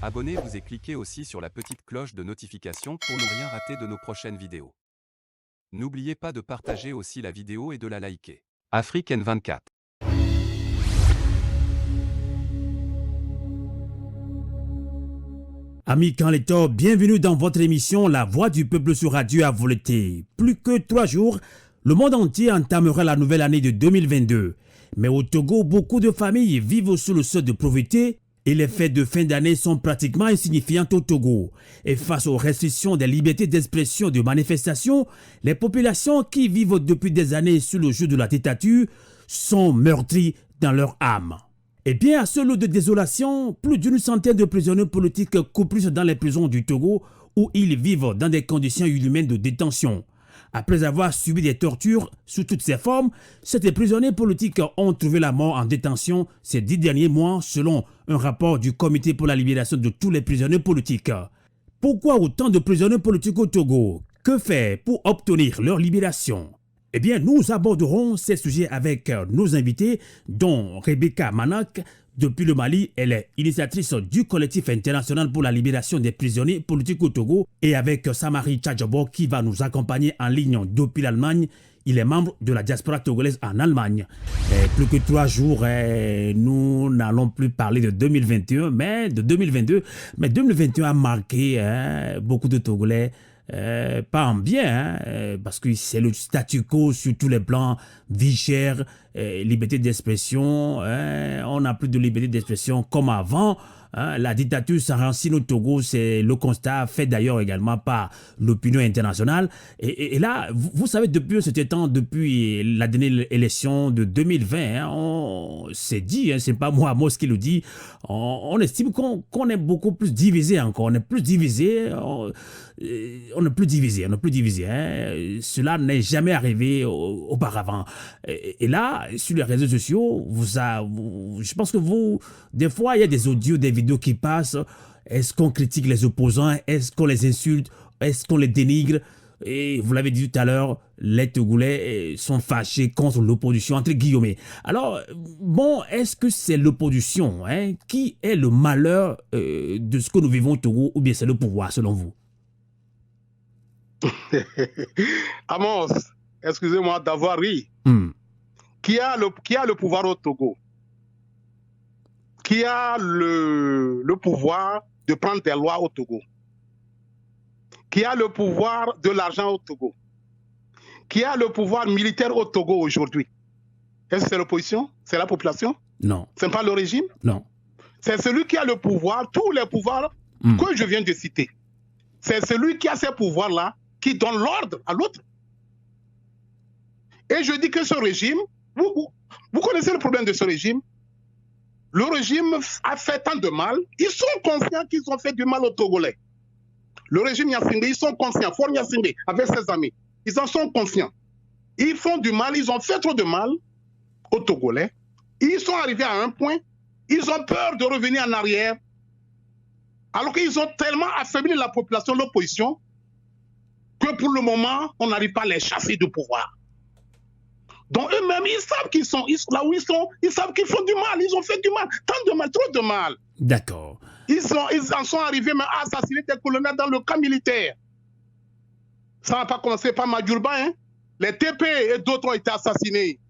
Abonnez-vous et cliquez aussi sur la petite cloche de notification pour ne rien rater de nos prochaines vidéos. N'oubliez pas de partager aussi la vidéo et de la liker. Afrique N24. Amis Canletor, bienvenue dans votre émission La Voix du Peuple sur Radio Avoleté. Plus que 3 jours, le monde entier entamera la nouvelle année de 2022. Mais au Togo, beaucoup de familles vivent sous le seuil de pauvreté et les fêtes de fin d'année sont pratiquement insignifiantes au Togo. Et face aux restrictions des libertés d'expression et de manifestation, les populations qui vivent depuis des années sous le joug de la dictature sont meurtries dans leur âme. Eh bien, à ce lot de désolation, plus d'une centaine de prisonniers politiques couplent dans les prisons du Togo où ils vivent dans des conditions inhumaines de détention. Après avoir subi des tortures sous toutes ses formes, ces prisonniers politiques ont trouvé la mort en détention ces 10 derniers mois selon un rapport du Comité pour la libération de tous les prisonniers politiques. Pourquoi autant de prisonniers politiques au Togo? Que faire pour obtenir leur libération? Eh bien, nous aborderons ces sujets avec nos invités, dont Rebecca Manak. Depuis le Mali, elle est initiatrice du collectif international pour la libération des prisonniers politiques au Togo, et avec Samari Tchadjobo qui va nous accompagner en ligne depuis l'Allemagne. Il est membre de la diaspora togolaise en Allemagne. Plus que 3 jours, nous n'allons plus parler de 2021, mais de 2022. Mais 2021 a marqué beaucoup de Togolais. Pas en bien, parce que c'est le statu quo sur tous les plans, vie chère, liberté d'expression, on n'a plus de liberté d'expression comme avant. La dictature s'enracine au Togo, c'est le constat fait d'ailleurs également par l'opinion internationale. Et là, vous savez, depuis un certain temps, depuis la dernière élection de 2020, on s'est dit, c'est pas moi qui le dit, on estime qu'on est beaucoup plus divisé encore, on est plus divisé, on est plus divisé. Cela n'est jamais arrivé auparavant. Et là, sur les réseaux sociaux, je pense que des fois, il y a des audios, des vidéos qui passent. Est-ce qu'on critique les opposants? Est-ce qu'on les insulte? Est-ce qu'on les dénigre? Et vous l'avez dit tout à l'heure, les Togolais sont fâchés contre l'opposition, entre guillemets. Alors, bon, est-ce que c'est l'opposition qui est le malheur de ce que nous vivons au Togo, ou bien c'est le pouvoir, selon vous? Amos, excusez-moi d'avoir ri. Qui a le pouvoir au Togo? Qui a le pouvoir de prendre des lois au Togo? Qui a le pouvoir de l'argent au Togo? Qui a le pouvoir militaire au Togo aujourd'hui? Est-ce que c'est l'opposition? C'est la population? Non. Ce n'est pas le régime? Non. C'est celui qui a le pouvoir, tous les pouvoirs que je viens de citer. C'est celui qui a ces pouvoirs-là qui donne l'ordre à l'autre. Et je dis que ce régime, vous connaissez le problème de ce régime? Le régime a fait tant de mal, ils sont conscients qu'ils ont fait du mal aux Togolais. Le régime Yassingbe, ils sont conscients, Fort Yassingbe, avec ses amis, ils en sont conscients. Ils font du mal, ils ont fait trop de mal aux Togolais. Ils sont arrivés à un point, ils ont peur de revenir en arrière, alors qu'ils ont tellement affaibli la population, l'opposition, que pour le moment, on n'arrive pas à les chasser du pouvoir. Donc eux-mêmes, ils savent qu'ils sont là où ils sont, ils savent qu'ils font du mal, ils ont fait du mal, tant de mal, trop de mal. D'accord. Ils en sont arrivés même à assassiner des colonels dans le camp militaire. Ça n'a pas commencé par Madjourba, Les TP et d'autres ont été assassinés.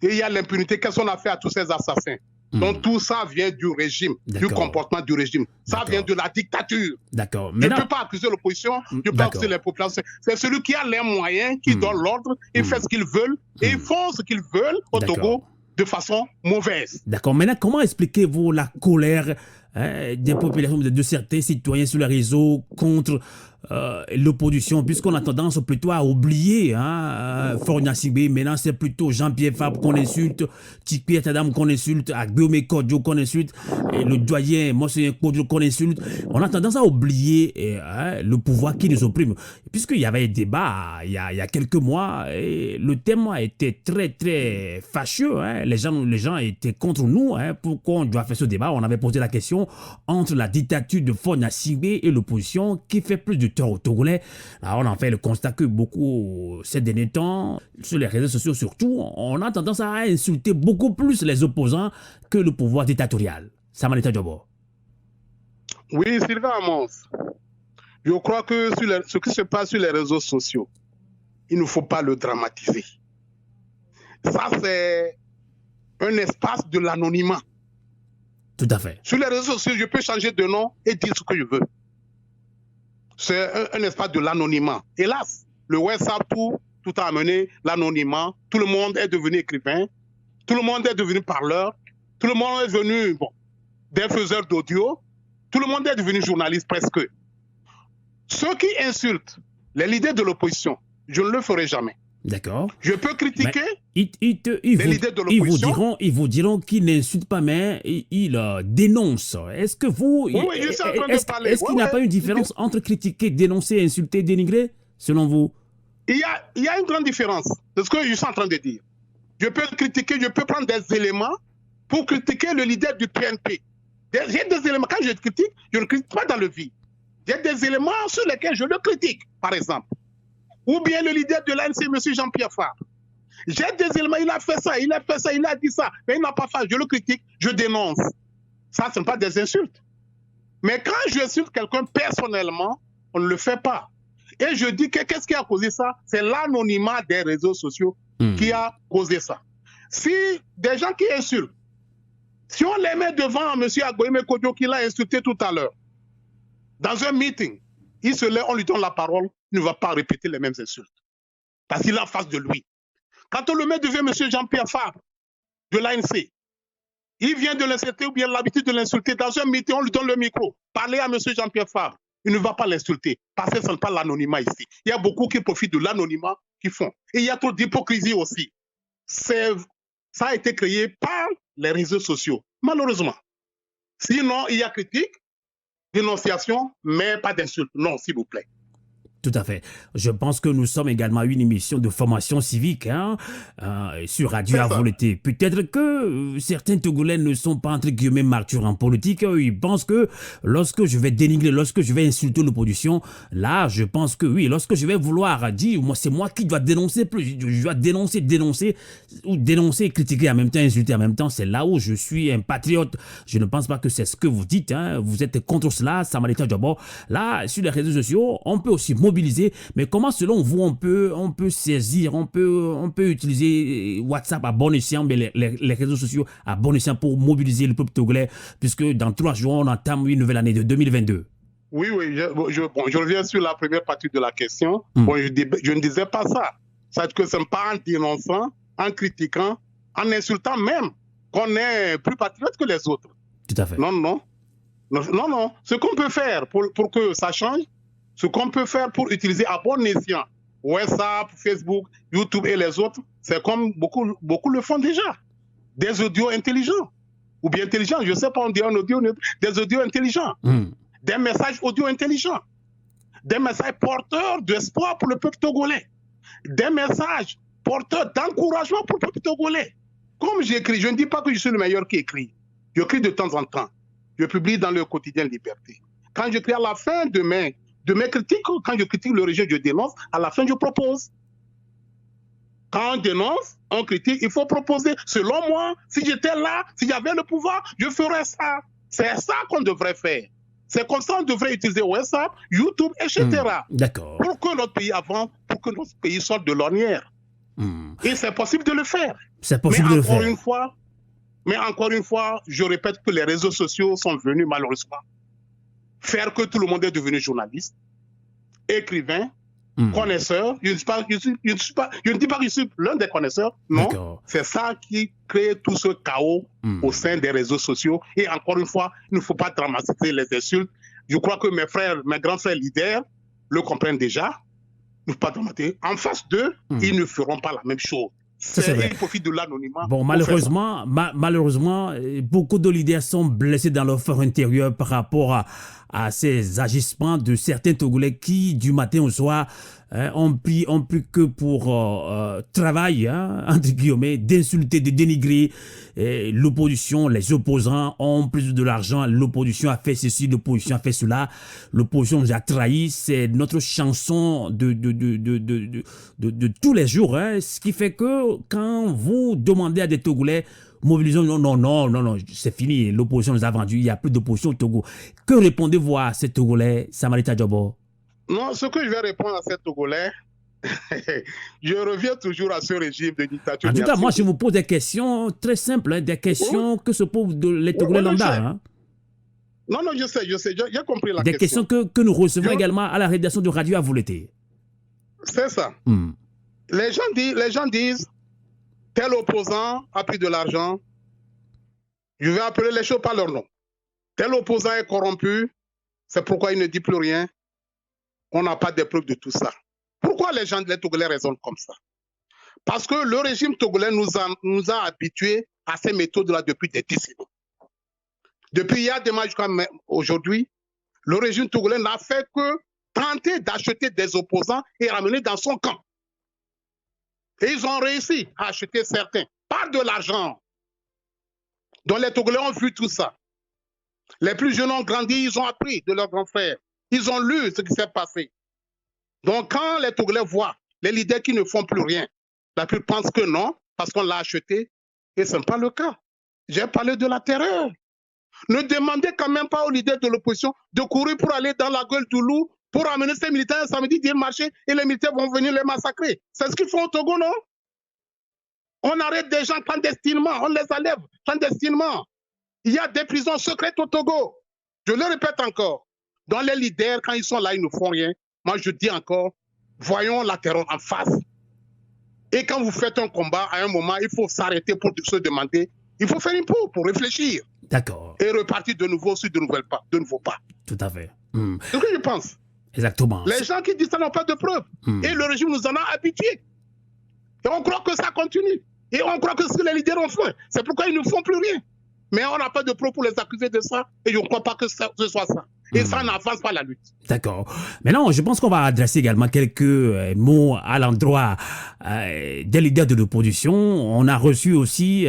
Et il y a l'impunité. Qu'est-ce qu'on a fait à tous ces assassins? Donc tout ça vient du régime, du comportement du régime. Ça vient de la dictature. D'accord. Je ne peux pas accuser l'opposition, je peux accuser les populations. C'est celui qui a les moyens, qui donne l'ordre, il fait ce qu'ils veulent, et ils font ce qu'ils veulent au Togo de façon mauvaise. D'accord. Maintenant, comment expliquez-vous la colère des populations, de certains citoyens sur les réseaux contre l'opposition, puisqu'on a tendance plutôt à oublier Fort Yassingbe. Maintenant, c'est plutôt Jean-Pierre Fabre qu'on insulte, Tikpi Tadam qu'on insulte, Agbome Kodjo qu'on insulte, et le doyen Monseigneur Kodjo qu'on insulte. On a tendance à oublier le pouvoir qui nous opprime. Puisqu'il y avait un débat il y a quelques mois, et le thème a été très, très fâcheux. Les gens étaient contre nous. Pourquoi on doit faire ce débat? On avait posé la question entre la dictature de Fort Yassingbe et l'opposition qui fait plus de tort aux Togolais. Alors on en fait le constat que beaucoup, ces derniers temps, sur les réseaux sociaux surtout, on a tendance à insulter beaucoup plus les opposants que le pouvoir dictatorial. Samari Tchadjobo. Oui, Sylvain Amos, je crois que ce qui se passe sur les réseaux sociaux, il ne faut pas le dramatiser. Ça, c'est un espace de l'anonymat. Tout à fait. Sur les réseaux sociaux, je peux changer de nom et dire ce que je veux. C'est un espace de l'anonymat. Hélas, le WhatsApp, tout a amené l'anonymat. Tout le monde est devenu écrivain. Tout le monde est devenu parleur. Tout le monde est devenu des faiseurs d'audio. Tout le monde est devenu journaliste presque. Ceux qui insultent les leaders de l'opposition, je ne le ferai jamais. D'accord. Je peux critiquer les leaders de l'opposition. Ils vous diront qu'ils n'insultent pas, mais ils dénoncent. Est-ce que vous... Oui, je suis en train de parler. Est-ce qu'il n'y a pas une différence entre critiquer, dénoncer, insulter, dénigrer, selon vous? Il y a une grande différence. C'est ce que je suis en train de dire. Je peux critiquer, je peux prendre des éléments pour critiquer le leader du PNP. J'ai des éléments, quand je critique, je ne critique pas dans le vide. J'ai des éléments sur lesquels je le critique, par exemple. Ou bien le leader de l'ANC, M. Jean-Pierre Fabre. J'ai des éléments, il a fait ça, il a dit ça, mais il n'a pas fait, je le critique, je dénonce. Ça, ce ne sont pas des insultes. Mais quand je insulte quelqu'un personnellement, on ne le fait pas. Et je dis que qu'est-ce qui a causé ça? C'est l'anonymat des réseaux sociaux qui a causé ça. Si des gens qui insultent, si on les met devant M. Agoyeme Kodjo qui l'a insulté tout à l'heure, dans un meeting, il se lève, on lui donne la parole, il ne va pas répéter les mêmes insultes. Parce qu'il est en face de lui. Quand on le met devant M. Jean-Pierre Fabre, de l'ANC, il vient de l'insulter ou bien l'habitude de l'insulter. Dans un meeting, on lui donne le micro. Parlez à M. Jean-Pierre Fabre. Il ne va pas l'insulter. Parce que ce n'est pas l'anonymat ici. Il y a beaucoup qui profitent de l'anonymat qu'ils font. Et il y a trop d'hypocrisie aussi. Ça a été créé par les réseaux sociaux, malheureusement. Sinon, il y a critique, dénonciation, mais pas d'insulte. Non, s'il vous plaît. Tout à fait. Je pense que nous sommes également une émission de formation civique sur Radio Avoleté. Peut-être que certains Togolais ne sont pas entre guillemets martyrs en politique. Ils pensent que lorsque je vais dénigrer, lorsque je vais insulter l'opposition, là, je pense que oui, lorsque je vais vouloir dire, moi, c'est moi qui dois dénoncer plus, je dois dénoncer ou dénoncer, critiquer en même temps, insulter en même temps, c'est là où je suis un patriote. Je ne pense pas que c'est ce que vous dites. Vous êtes contre cela, Samalita Djabo. Là, sur les réseaux sociaux, on peut aussi mobiliser, mais comment selon vous on peut saisir, on peut utiliser WhatsApp à bon escient, mais les réseaux sociaux à bon escient pour mobiliser le peuple togolais, puisque dans 3 jours on entame une nouvelle année de 2022. Oui, je reviens sur la première partie de la question. Bon, je ne disais pas ça. C'est que ce n'est pas en dénonçant, en critiquant, en insultant même qu'on est plus patriote que les autres. Tout à fait. Non. Ce qu'on peut faire pour que ça change, ce qu'on peut faire pour utiliser à bon escient WhatsApp, Facebook, YouTube et les autres, c'est comme beaucoup le font déjà. Des audios intelligents. Ou bien intelligents, je ne sais pas, on dit un audio, des audios intelligents. Des messages audio intelligents. Des messages porteurs d'espoir pour le peuple togolais. Des messages porteurs d'encouragement pour le peuple togolais. Comme j'écris, je ne dis pas que je suis le meilleur qui écrit. J'écris de temps en temps. Je publie dans le quotidien Liberté. Quand j'écris à la fin de mes critiques, quand je critique le régime, je dénonce, à la fin je propose. Quand on dénonce, on critique, il faut proposer. Selon moi, si j'étais là, si j'avais le pouvoir, je ferais ça. C'est ça qu'on devrait faire. C'est comme ça qu'on devrait utiliser WhatsApp, YouTube, etc. D'accord. Pour que notre pays avance, pour que notre pays sorte de l'ornière. Et c'est possible de le faire. C'est possible de le faire. Mais encore une fois, je répète que les réseaux sociaux sont venus malheureusement faire que tout le monde est devenu journaliste, écrivain, connaisseur. Je ne dis pas que je suis l'un des connaisseurs. Non, c'est ça qui crée tout ce chaos au sein des réseaux sociaux. Et encore une fois, il ne faut pas dramatiser les insultes. Je crois que mes grands frères leaders le comprennent déjà. Il ne faut pas dramatiser. En face d'eux, ils ne feront pas la même chose. C'est vrai. Ils profitent de l'anonymat. Bon, malheureusement, beaucoup de leaders sont blessés dans leur fort intérieur par rapport à ces agissements de certains Togolais qui, du matin au soir, ont pris que pour travail, entre guillemets, d'insulter, de dénigrer l'opposition. Les opposants ont plus de l'argent, l'opposition a fait ceci, l'opposition a fait cela, l'opposition nous a trahis. C'est notre chanson de tous les jours. Ce qui fait que quand vous demandez à des Togolais mobilisons, non, c'est fini, l'opposition nous a vendu, il n'y a plus d'opposition au Togo. Que répondez-vous à ces Togolais, Samarita Djobo? Non, ce que je vais répondre à ces Togolais, je reviens toujours à ce régime de dictature. En tout cas, moi, je vous pose des questions très simples, hein, des questions que se posent les Togolais lambda. Hein. Non, je sais, j'ai compris la question. Des questions que nous recevons également à la rédaction de Radio à Voleté. C'est ça. Les gens disent, tel opposant a pris de l'argent, je vais appeler les choses par leur nom. Tel opposant est corrompu, c'est pourquoi il ne dit plus rien. On n'a pas de preuves de tout ça. Pourquoi les Togolais raisonnent comme ça? Parce que le régime togolais nous a habitués à ces méthodes-là depuis des décennies. Depuis il y a des mois jusqu'à aujourd'hui, le régime togolais n'a fait que tenter d'acheter des opposants et ramener dans son camp. Et ils ont réussi à acheter certains par de l'argent. Donc les Togolais ont vu tout ça. Les plus jeunes ont grandi, ils ont appris de leurs grands frères. Ils ont lu ce qui s'est passé. Donc quand les Togolais voient les leaders qui ne font plus rien, la plupart pensent que non, parce qu'on l'a acheté, et ce n'est pas le cas. J'ai parlé de la terreur. Ne demandez quand même pas aux leaders de l'opposition de courir pour aller dans la gueule du loup, pour amener ces militaires un samedi, dire marcher, et les militaires vont venir les massacrer. C'est ce qu'ils font au Togo, non? On arrête des gens clandestinement, on les enlève clandestinement. Il y a des prisons secrètes au Togo. Je le répète encore. Dans les leaders, quand ils sont là, ils ne font rien. Moi, je dis encore, voyons la terreur en face. Et quand vous faites un combat, à un moment, il faut s'arrêter pour se demander, il faut faire une pause pour réfléchir. D'accord. Et repartir de nouveau sur de nouveaux pas. Tout à fait. C'est ce que je pense. Exactement. Les gens qui disent ça n'ont pas de preuves. Et le régime nous en a habitués. Et on croit que ça continue. Et on croit que ce que les leaders ont fait, c'est pourquoi ils ne font plus rien. Mais on n'a pas de preuves pour les accuser de ça. Et je ne crois pas que ce soit ça. Et ça n'avance pas la lutte. D'accord. Maintenant, je pense qu'on va adresser également quelques mots à l'endroit des leaders de l'opposition. On a reçu aussi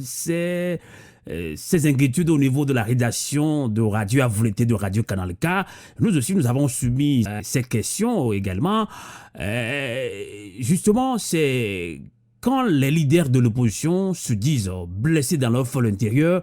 ces inquiétudes au niveau de la rédaction de Radio à Voleté, de Radio Canal K. Nous aussi, nous avons soumis ces questions également. Justement, c'est quand les leaders de l'opposition se disent blessés dans leur folle intérieur,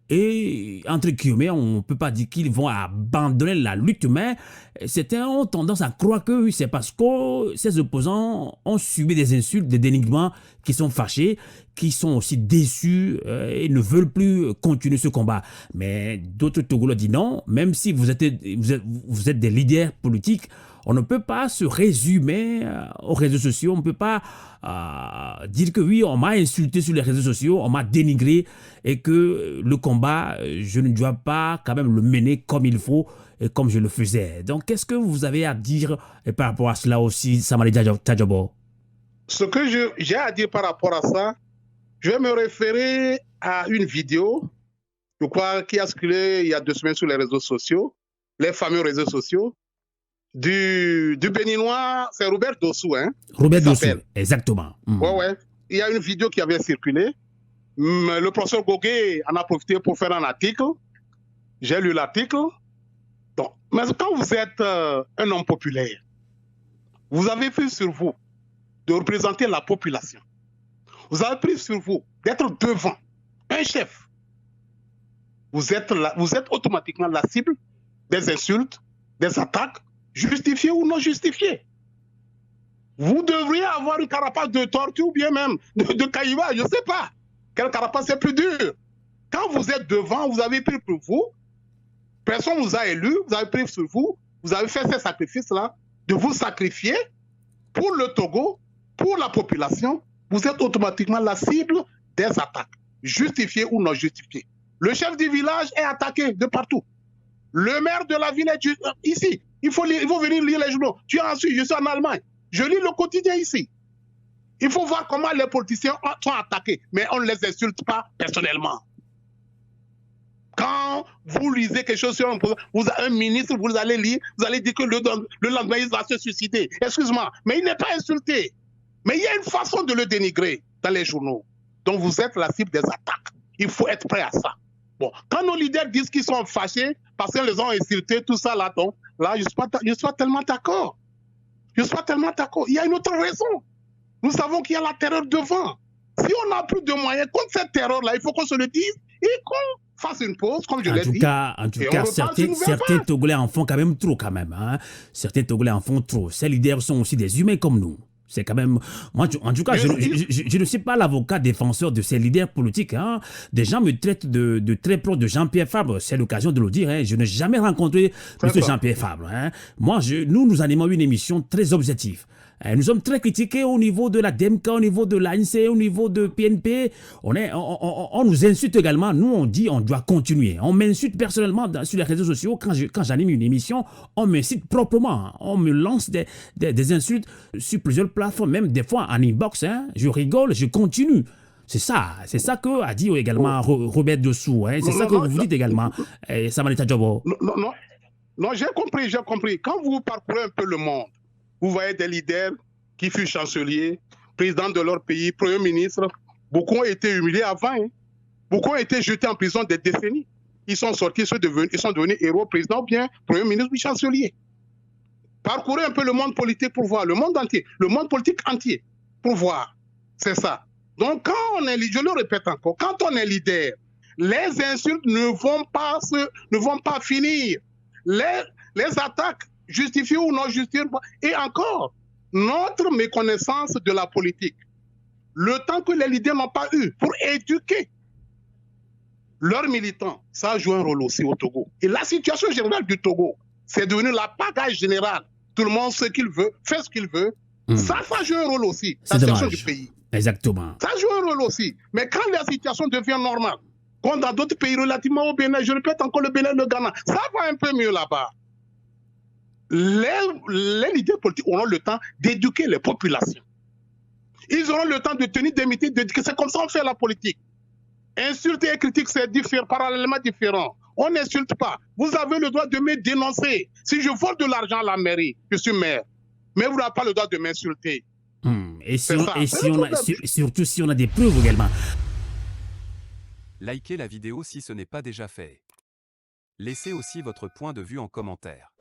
et entre guillemets, on ne peut pas dire qu'ils vont abandonner la lutte, mais certains ont tendance à croire que c'est parce que ces opposants ont subi des insultes, des dénigrements, qui sont fâchés, qui sont aussi déçus et ne veulent plus continuer ce combat. Mais d'autres Togolais disent non, même si vous êtes des leaders politiques, on ne peut pas se résumer aux réseaux sociaux, on ne peut pas dire que oui, on m'a insulté sur les réseaux sociaux, on m'a dénigré et que le combat, je ne dois pas quand même le mener comme il faut et comme je le faisais. Donc, qu'est-ce que vous avez à dire par rapport à cela aussi, Samarita Djobo? Ce que j'ai à dire par rapport à ça, je vais me référer à une vidéo, je crois, qui a circulé il y a 2 semaines sur les réseaux sociaux, les fameux réseaux sociaux, du Béninois, c'est Robert Dossou, hein? Robert Dossou, exactement. Ouais. Il y a une vidéo qui avait circulé. Le professeur Gogué en a profité pour faire un article. J'ai lu l'article. Mais quand vous êtes un homme populaire, vous avez pris sur vous de représenter la population. Vous avez pris sur vous d'être devant un chef. Vous êtes automatiquement la cible des insultes, des attaques, justifiées ou non justifiées. Vous devriez avoir une carapace de tortue ou bien même de caïma, je ne sais pas. Quelle carapace est plus dure? Quand vous êtes devant, vous avez pris pour vous, personne ne vous a élu, vous avez pris sur vous, vous avez fait ces sacrifices-là, de vous sacrifier pour le Togo, pour la population, vous êtes automatiquement la cible des attaques, justifiées ou non justifiées. Le chef du village est attaqué de partout. Le maire de la ville est ici. Il faut venir lire les journaux. Tu es en Suisse, je suis en Allemagne. Je lis le quotidien ici. Il faut voir comment les politiciens sont attaqués, mais on ne les insulte pas personnellement. Quand vous lisez quelque chose sur un ministre, vous allez lire, vous allez dire que le lendemain, il va se suicider. Excuse-moi, mais il n'est pas insulté. Mais il y a une façon de le dénigrer dans les journaux. Donc vous êtes la cible des attaques. Il faut être prêt à ça. Bon, quand nos leaders disent qu'ils sont fâchés parce qu'ils les ont insultés, tout ça là, donc, là, je suis tellement d'accord. Je suis tellement d'accord. Il y a une autre raison. Nous savons qu'il y a la terreur devant. Si on n'a plus de moyens contre cette terreur-là, il faut qu'on se le dise et qu'on fasse une pause, comme je l'ai dit. En tout cas, certains Togolais en font quand même trop, quand même. Hein. Certains Togolais en font trop. Ces leaders sont aussi des humains comme nous. C'est quand même... Moi, en tout cas, je ne suis pas l'avocat défenseur de ces leaders politiques. Hein. Des gens me traitent de très proche de Jean-Pierre Fabre. C'est l'occasion de le dire. Hein. Je n'ai jamais rencontré M. Jean-Pierre Fabre. Hein. Moi, nous animons une émission très objective. Nous sommes très critiqués au niveau de la DEMCA, au niveau de l'ANC, au niveau de PNP. On nous insulte également. Nous, on dit on doit continuer. On m'insulte personnellement sur les réseaux sociaux. Quand j'anime une émission, on m'incite proprement. On me lance des insultes sur plusieurs plateformes, même des fois en inbox. Hein. Je rigole, je continue. C'est ça que a dit également Robert Dessous. Hein. C'est ça que vous dites également, Samanita Djobo. Non, j'ai compris. Quand vous parcourez un peu le monde, vous voyez des leaders qui furent chanceliers, présidents de leur pays, premiers ministres. Beaucoup ont été humiliés avant. Hein. Beaucoup ont été jetés en prison des décennies. Ils sont sortis, ils sont devenus héros, présidents, bien, premiers ministres, puis chanceliers. Parcourez un peu le monde politique pour voir, le monde entier, le monde politique entier, pour voir. C'est ça. Donc, quand on est, je le répète encore, quand on est leader, les insultes ne vont pas finir. Les attaques, justifiées ou non justifiées, et encore, notre méconnaissance de la politique, le temps que les leaders n'ont pas eu pour éduquer leurs militants, ça a joué un rôle aussi au Togo. Et la situation générale du Togo, c'est devenu la pagaille générale. Tout le monde sait ce qu'il veut, fait ce qu'il veut. Ça joue un rôle aussi, la situation du pays. Exactement. Ça joue un rôle aussi. Mais quand la situation devient normale, comme dans d'autres pays relativement au Bénin, je répète encore le Bénin, le Ghana, ça va un peu mieux là-bas. Les leaders politiques auront le temps d'éduquer les populations. Ils auront le temps de tenir des meetings, d'éduquer. C'est comme ça qu'on fait la politique. Insulter et critiquer, c'est parallèlement différent. On n'insulte pas. Vous avez le droit de me dénoncer. Si je vole de l'argent à la mairie, je suis maire. Mais vous n'avez pas le droit de m'insulter. Surtout si on a des preuves également. Likez la vidéo si ce n'est pas déjà fait. Laissez aussi votre point de vue en commentaire.